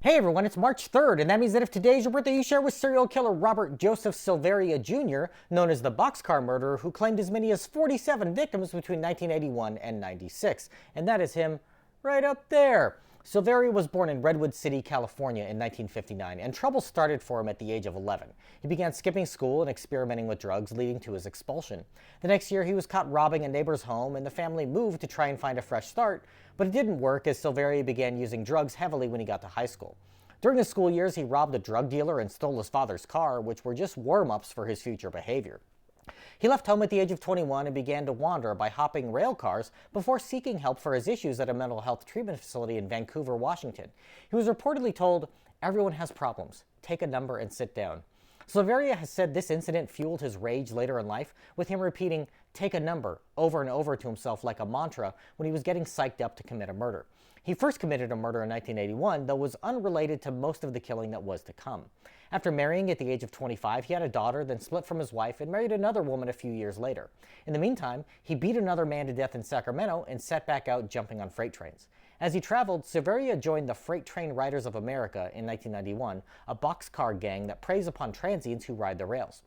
Hey everyone, it's March 3rd, and that means that if today's your birthday, you share with serial killer Robert Joseph Silveria Jr., known as the Boxcar Murderer, who claimed as many as 47 victims between 1981 and 96. And that is him right up there. Silveria was born in Redwood City, California in 1959, and trouble started for him at the age of 11. He began skipping school and experimenting with drugs, leading to his expulsion. The next year, he was caught robbing a neighbor's home, and the family moved to try and find a fresh start, but it didn't work as Silveria began using drugs heavily when he got to high school. During his school years, he robbed a drug dealer and stole his father's car, which were just warm-ups for his future behavior. He left home at the age of 21 and began to wander by hopping rail cars before seeking help for his issues at a mental health treatment facility in Vancouver, Washington. He was reportedly told, "Everyone has problems. Take a number and sit down." Silveria has said this incident fueled his rage later in life, with him repeating, "take a number," over and over to himself like a mantra when he was getting psyched up to commit a murder. He first committed a murder in 1981, though was unrelated to most of the killing that was to come. After marrying at the age of 25, he had a daughter, then split from his wife and married another woman a few years later. In the meantime, he beat another man to death in Sacramento and set back out jumping on freight trains. As he traveled, Silveria joined the Freight Train Riders of America in 1991, a boxcar gang that preys upon transients who ride the rails.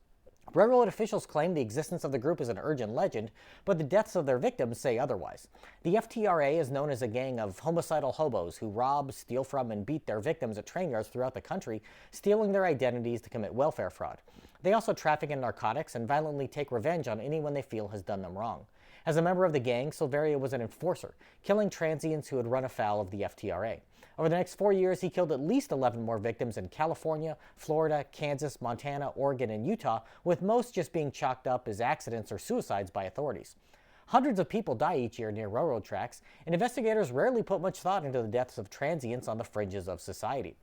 Railroad officials claim the existence of the group is an urgent legend, but the deaths of their victims say otherwise. The FTRA is known as a gang of homicidal hobos who rob, steal from, and beat their victims at train yards throughout the country, stealing their identities to commit welfare fraud. They also traffic in narcotics and violently take revenge on anyone they feel has done them wrong. As a member of the gang, Silveria was an enforcer, killing transients who had run afoul of the FTRA. Over the next 4 years, he killed at least 11 more victims in California, Florida, Kansas, Montana, Oregon, and Utah, with most just being chalked up as accidents or suicides by authorities. Hundreds of people die each year near railroad tracks, and investigators rarely put much thought into the deaths of transients on the fringes of society.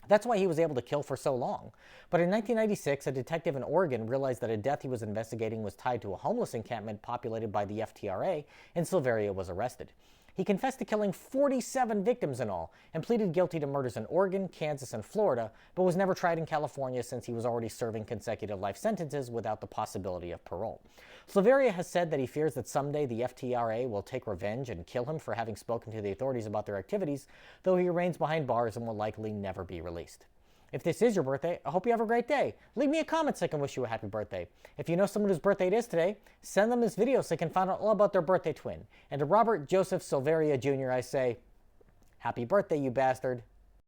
That's why he was able to kill for so long. But in 1996, a detective in Oregon realized that a death he was investigating was tied to a homeless encampment populated by the FTRA, and Silveria was arrested. He confessed to killing 47 victims in all and pleaded guilty to murders in Oregon, Kansas, and Florida, but was never tried in California since he was already serving consecutive life sentences without the possibility of parole. Silveria has said that he fears that someday the FTRA will take revenge and kill him for having spoken to the authorities about their activities, though he remains behind bars and will likely never be released. If this is your birthday, I hope you have a great day. Leave me a comment so I can wish you a happy birthday. If you know someone whose birthday it is today, send them this video so they can find out all about their birthday twin. And to Robert Joseph Silveria Jr., I say, happy birthday, you bastard.